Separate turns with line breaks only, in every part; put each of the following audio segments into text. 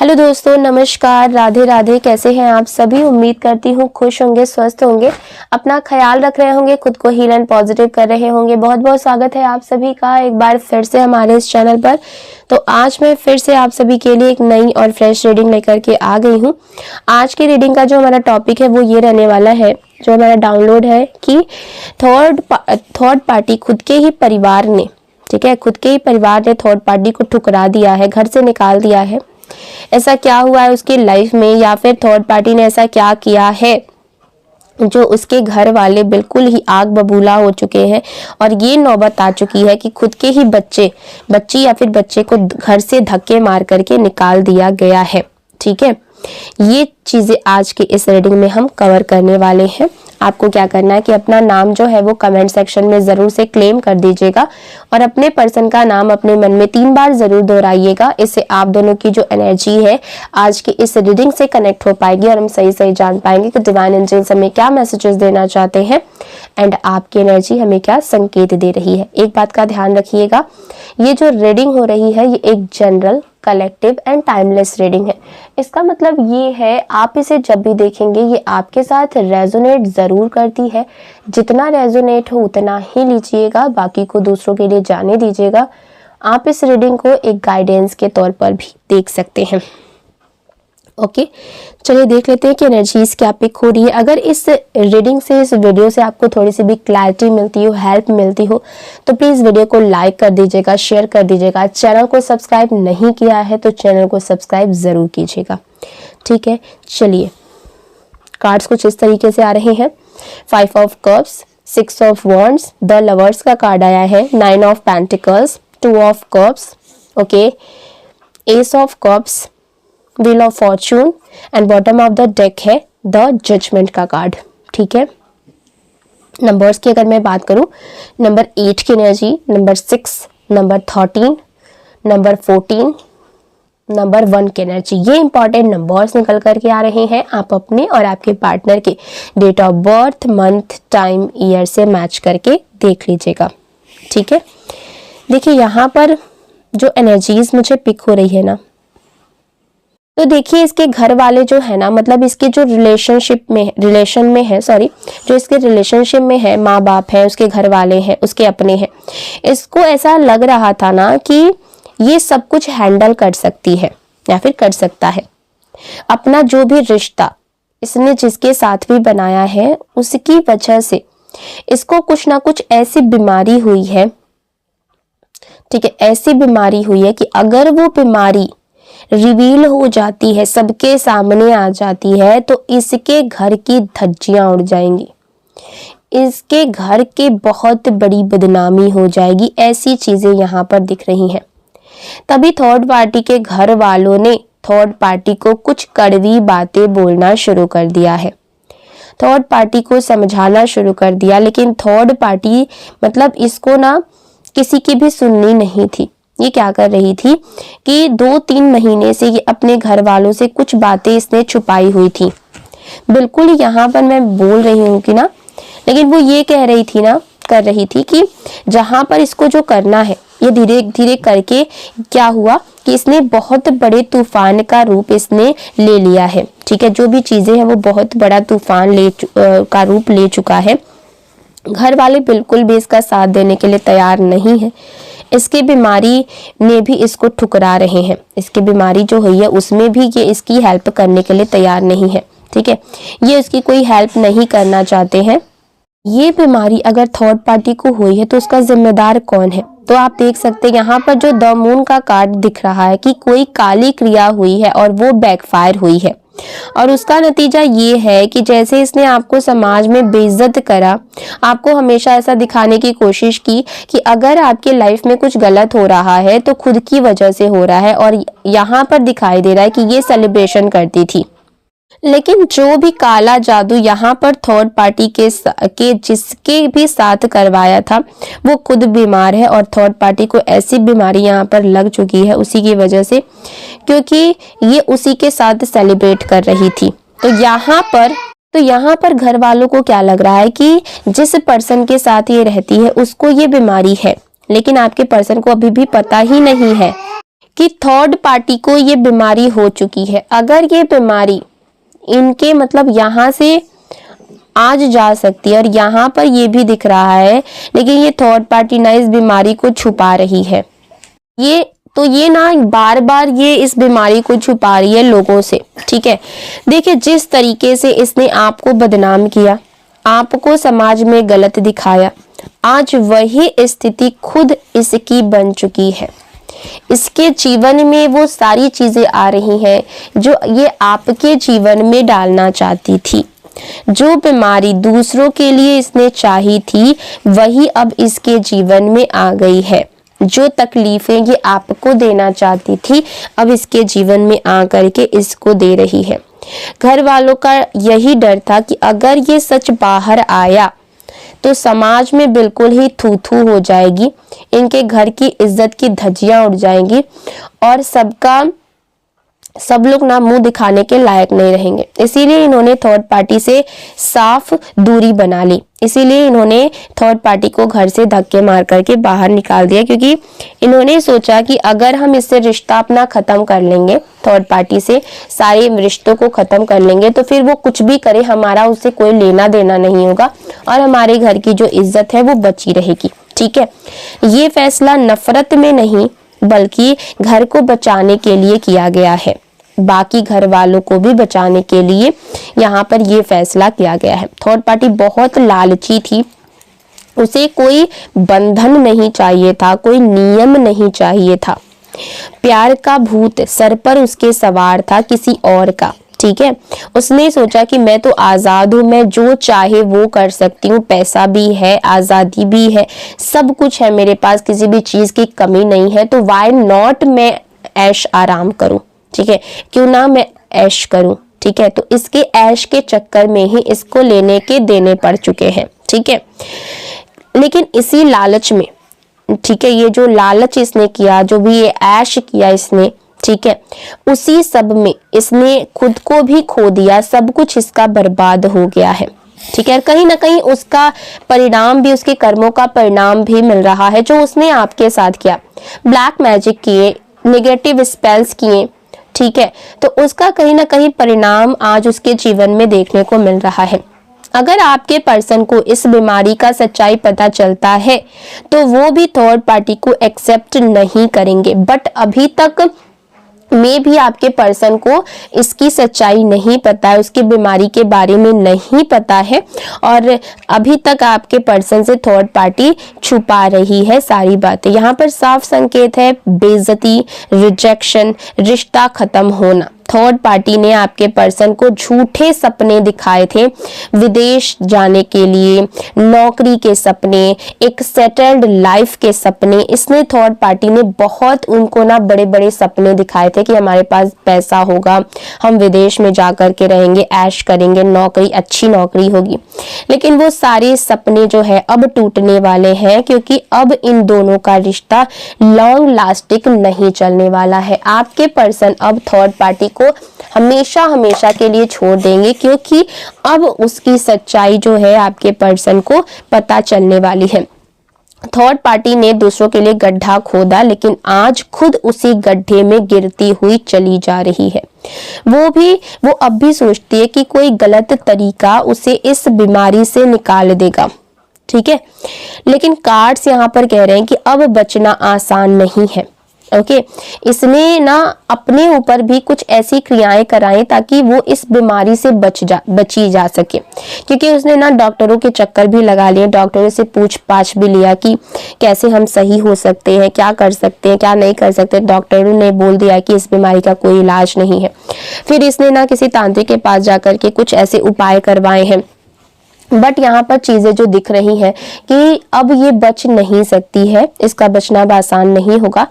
Hello दोस्तों, नमस्कार, राधे राधे। कैसे हैं आप सभी? उम्मीद करती हूँ खुश होंगे, स्वस्थ होंगे, अपना ख्याल रख रहे होंगे, खुद को हील एंड पॉजिटिव कर रहे होंगे। बहुत बहुत स्वागत है आप सभी का एक बार फिर से हमारे इस चैनल पर। तो आज मैं फिर से आप सभी के लिए एक नई और फ्रेश रीडिंग लेकर के आ गई हूँ। आज की रीडिंग का जो हमारा टॉपिक है वो ये रहने वाला है, जो हमारा डाउनलोड है कि थर्ड पार्टी खुद के ही परिवार ने, ठीक है, खुद के ही परिवार ने थर्ड पार्टी को ठुकरा दिया है, घर से निकाल दिया है। ऐसा क्या हुआ है उसकी लाइफ में, या फिर थर्ड पार्टी ने ऐसा क्या किया है जो उसके घर वाले बिल्कुल ही आग बबूला हो चुके हैं और ये नौबत आ चुकी है कि खुद के ही बच्ची या फिर बच्चे को घर से धक्के मार करके निकाल दिया गया है। ठीक है, ये चीजें आज की इस रीडिंग में हम कवर करने वाले हैं। आपको क्या करना है कि अपना नाम जो है वो कमेंट सेक्शन में जरूर से क्लेम कर दीजिएगा और अपने पर्सन का नाम अपने मन में 3 बार जरूर दोहराइएगा। इससे आप दोनों की जो एनर्जी है आज की इस रीडिंग से कनेक्ट हो पाएगी और हम सही जान पाएंगे कि डिवाइन एंजल्स हमें क्या मैसेजेस देना चाहते हैं एंड आपकी एनर्जी हमें क्या संकेत दे रही है। एक बात का ध्यान रखिएगा, ये जो रीडिंग हो रही है ये एक general, collective and timeless reading है। इसका मतलब ये है आप इसे जब भी देखेंगे ये आपके साथ रेजोनेट जरूर करती है। जितना रेजोनेट हो उतना ही लीजिएगा, बाकी को दूसरों के लिए जाने दीजिएगा। आप इस रीडिंग को एक गाइडेंस के तौर पर भी देख सकते हैं। ओके, चलिए देख लेते हैं कि एनर्जीज क्या पिक हो रही है। अगर इस रीडिंग से, इस वीडियो से आपको थोड़ी सी भी क्लैरिटी मिलती हो, हेल्प मिलती हो, तो प्लीज वीडियो को लाइक कर दीजिएगा, शेयर कर दीजिएगा। चैनल को सब्सक्राइब नहीं किया है तो चैनल को सब्सक्राइब जरूर कीजिएगा। ठीक है, चलिए कार्ड्स कुछ इस तरीके से आ रहे हैं। 5 of cups, 6 of wands, the lovers का कार्ड आया है, 9 of pentacles, 2 of cups, okay, S of cups, wheel of Fortune and bottom of the deck है द जजमेंट का कार्ड। ठीक है, नंबर्स की अगर मैं बात करूं, नंबर 8 की energy, number 6, number 13, number 14, number 1 की एनर्जी, ये इंपॉर्टेंट नंबर्स निकल करके आ रहे हैं। आप अपने और आपके पार्टनर के date of birth, month, time, year से मैच करके देख लीजिएगा। ठीक है, देखिए यहाँ पर जो एनर्जीज मुझे पिक हो रही है ना, तो देखिए इसके घर वाले जो है ना, मतलब इसके जो रिलेशन में है, जो इसके रिलेशनशिप में है, माँ बाप है, उसके घर वाले हैं, उसके अपने हैं, इसको ऐसा लग रहा था ना कि ये सब कुछ हैंडल कर सकती है या फिर कर सकता है। अपना जो भी रिश्ता इसने जिसके साथ भी बनाया है उसकी वजह से इसको कुछ ना कुछ ऐसी बीमारी हुई है, ठीक है, ऐसी बीमारी हुई है कि अगर वो बीमारी रिवील हो जाती है, सबके सामने आ जाती है, तो इसके घर की धज्जियां उड़ जाएंगी, इसके घर के बहुत बड़ी बदनामी हो जाएगी। ऐसी चीजें यहाँ पर दिख रही हैं। तभी थर्ड पार्टी के घर वालों ने थर्ड पार्टी को कुछ कड़वी बातें बोलना शुरू कर दिया है, थर्ड पार्टी को समझाना शुरू कर दिया, लेकिन थर्ड पार्टी मतलब इसको ना किसी की भी सुननी नहीं थी। ये क्या कर रही थी कि 2-3 महीने से ये अपने घर वालों से कुछ बातें इसने छुपाई हुई थी। बिल्कुल यहाँ पर मैं बोल रही हूँ कि ना, लेकिन वो ये कर रही थी कि जहां पर इसको जो करना है ये धीरे धीरे करके क्या हुआ कि इसने बहुत बड़े तूफान का रूप इसने ले लिया है। ठीक है, जो भी चीजें हैं वो बहुत बड़ा तूफान का रूप ले चुका है। घर वाले बिल्कुल भी इसका साथ देने के लिए तैयार नहीं है। इसकी बीमारी ने भी इसको ठुकरा रहे हैं, इसकी बीमारी जो हुई है उसमें भी ये इसकी हेल्प करने के लिए तैयार नहीं है। ठीक है, ये उसकी कोई हेल्प नहीं करना चाहते हैं। ये बीमारी अगर थर्ड पार्टी को हुई है तो उसका जिम्मेदार कौन है? तो आप देख सकते हैं यहाँ पर जो द मून का कार्ड दिख रहा है कि कोई काली क्रिया हुई है और वो बैकफायर हुई है, और उसका नतीजा ये है कि जैसे इसने आपको समाज में बेइज्जत करा, आपको हमेशा ऐसा दिखाने की कोशिश की कि अगर आपके लाइफ में कुछ गलत हो रहा है तो खुद की वजह से हो रहा है, और यहाँ पर दिखाई दे रहा है कि ये सेलिब्रेशन करती थी। लेकिन जो भी काला जादू यहाँ पर थर्ड पार्टी के जिसके भी साथ करवाया था वो खुद बीमार है, और थर्ड पार्टी को ऐसी बीमारी यहाँ पर लग चुकी है उसी की वजह से, क्योंकि ये उसी के साथ सेलिब्रेट कर रही थी। तो यहाँ पर घर वालों को क्या लग रहा है कि जिस पर्सन के साथ ये रहती है उसको ये बीमारी है, लेकिन आपके पर्सन को अभी भी पता ही नहीं है कि थर्ड पार्टी को ये बीमारी हो चुकी है। अगर ये बीमारी इनके मतलब यहाँ से आज जा सकती है और यहाँ पर ये भी दिख रहा है, लेकिन ये थर्ड पार्टी ना इस बीमारी को छुपा रही है। ये ना बार बार ये इस बीमारी को छुपा रही है लोगों से, ठीक है। देखिए जिस तरीके से इसने आपको बदनाम किया, आपको समाज में गलत दिखाया, आज वही स्थिति खुद इसकी बन चुकी है। इसके जीवन में वो सारी चीजें आ रही हैं जो ये आपके जीवन में डालना चाहती थी। जो बीमारी दूसरों के लिए इसने चाही थी वही अब इसके जीवन में आ गई है। जो तकलीफें ये आपको देना चाहती थी अब इसके जीवन में आ करके इसको दे रही है। घर वालों का यही डर था कि अगर ये सच बाहर आया तो समाज में बिल्कुल ही थू थू हो जाएगी, इनके घर की इज्जत की धज्जियां उड़ जाएंगी और सब लोग ना मुंह दिखाने के लायक नहीं रहेंगे। इसीलिए इन्होंने थर्ड पार्टी से साफ दूरी बना ली। इसीलिए इन्होंने थर्ड पार्टी को घर से धक्के मार करके बाहर निकाल दिया, क्योंकि इन्होंने सोचा कि अगर हम इससे रिश्ता अपना खत्म कर लेंगे, थर्ड पार्टी से सारे रिश्तों को खत्म कर लेंगे, तो फिर वो कुछ भी करे हमारा उससे कोई लेना देना नहीं होगा और हमारे घर की जो इज्जत है वो बची रहेगी, ठीक है। ये फैसला नफरत में नहीं बल्कि घर को बचाने के लिए किया गया है, बाकी घर वालों को भी बचाने के लिए यहाँ पर ये फैसला किया गया है। थर्ड पार्टी बहुत लालची थी, उसे कोई बंधन नहीं चाहिए था, कोई नियम नहीं चाहिए था। प्यार का भूत सर पर उसके सवार था किसी और का, ठीक है। उसने सोचा कि मैं तो आजाद हूँ, मैं जो चाहे वो कर सकती हूँ, पैसा भी है, आजादी भी है, सब कुछ है मेरे पास, किसी भी चीज की कमी नहीं है, तो व्हाई नॉट मैं ऐश आराम करूं, ठीक है, क्यों ना मैं ऐश करूं, ठीक है। तो इसके ऐश के चक्कर में ही इसको लेने के देने पड़ चुके हैं, ठीक है। लेकिन इसी लालच में, ठीक है, ये जो लालच इसने किया, जो भी ये ऐश किया इसने, ठीक है, उसी सब में इसने खुद को भी खो दिया, सब कुछ इसका बर्बाद हो गया है, ठीक है। कहीं ना कहीं उसका परिणाम भी, उसके कर्मों का परिणाम भी मिल रहा है जो उसने आपके साथ किया। ब्लैक मैजिक किए, नेगेटिव स्पेल्स किए, ठीक है, तो उसका कहीं ना कहीं परिणाम आज उसके जीवन में देखने को मिल रहा है। अगर आपके पर्सन को इस बीमारी का सच्चाई पता चलता है तो वो भी थर्ड पार्टी को एक्सेप्ट नहीं करेंगे, बट अभी तक में भी आपके पर्सन को इसकी सच्चाई नहीं पता है, उसकी बीमारी के बारे में नहीं पता है और अभी तक आपके पर्सन से थर्ड पार्टी छुपा रही है सारी बातें। यहाँ पर साफ संकेत है बेइज्जती, रिजेक्शन, रिश्ता खत्म होना। थर्ड पार्टी ने आपके पर्सन को झूठे सपने दिखाए थे, विदेश जाने के लिए, नौकरी के सपने, एक सेटल्ड लाइफ के सपने। इसने थर्ड पार्टी ने बहुत उनको ना बड़े बड़े सपने दिखाए थे कि हमारे पास पैसा होगा, हम विदेश में जाकर के रहेंगे, ऐश करेंगे, नौकरी, अच्छी नौकरी होगी। लेकिन वो सारे सपने जो है अब टूटने वाले हैं, क्योंकि अब इन दोनों का रिश्ता लॉन्ग लास्टिंग नहीं चलने वाला है। आपके पर्सन अब थर्ड पार्टी को हमेशा हमेशा के लिए छोड़ देंगे, क्योंकि अब उसकी सच्चाई जो है आपके पर्सन को पता चलने वाली है। थर्ड पार्टी ने दूसरों के लिए गड्ढा खोदा, लेकिन आज खुद उसी गड्ढे में गिरती हुई चली जा रही है। वो अब भी सोचती है कि कोई गलत तरीका उसे इस बीमारी से निकाल देगा, ठीक है। लेकिन कार्ड्स यहाँ पर कह रहे हैं कि अब बचना आसान नहीं है, ओके। इसने ना अपने ऊपर भी कुछ ऐसी क्रियाएं कराई ताकि वो इस बीमारी से बची जा सके, क्योंकि उसने ना डॉक्टरों के चक्कर भी लगा लिए, डॉक्टरों से पूछ-पाछ भी लिया कि कैसे हम सही हो सकते हैं, क्या कर सकते हैं, क्या नहीं कर सकते। डॉक्टरों ने बोल दिया कि इस बीमारी का कोई इलाज नहीं है। फिर इसने ना किसी तांत्रिक के पास जाकर के कुछ ऐसे उपाय करवाए हैं, बट यहाँ पर चीजें जो दिख रही हैं कि अब ये बच नहीं सकती है, इसका बचना अब आसान नहीं होगा।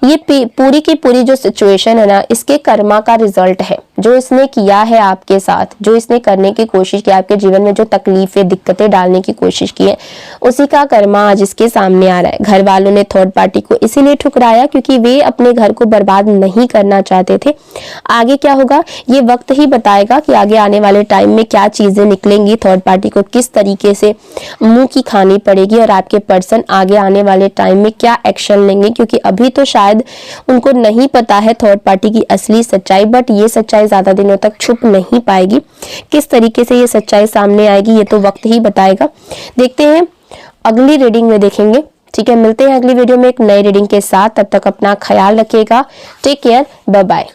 ये पूरी की पूरी जो सिचुएशन है ना, इसके कर्मा का रिजल्ट है। जो इसने किया है आपके साथ, जो इसने करने की कोशिश की, आपके जीवन में जो तकलीफें, दिक्कतें डालने की कोशिश की है, उसी का कर्मा आज इसके सामने आ रहा है। घर वालों ने थर्ड पार्टी को इसीलिए ठुकराया क्योंकि वे अपने घर को बर्बाद नहीं करना चाहते थे। आगे क्या होगा ये वक्त ही बताएगा कि आगे आने वाले टाइम में क्या चीजें निकलेंगी, थर्ड पार्टी को किस तरीके से मुंह की खानी पड़ेगी और आपके पर्सन आगे आने वाले टाइम में क्या एक्शन लेंगे, क्योंकि अभी तो शायद उनको नहीं पता है थर्ड पार्टी की असली सच्चाई, बट ये सच्चाई ज्यादा दिनों तक छुप नहीं पाएगी। किस तरीके से ये सच्चाई सामने आएगी ये तो वक्त ही बताएगा। देखते हैं अगली रीडिंग में देखेंगे। ठीक है, मिलते हैं अगली वीडियो में एक नई रीडिंग के साथ। तब तक अपना ख्याल रखिएगा। Take care, bye bye.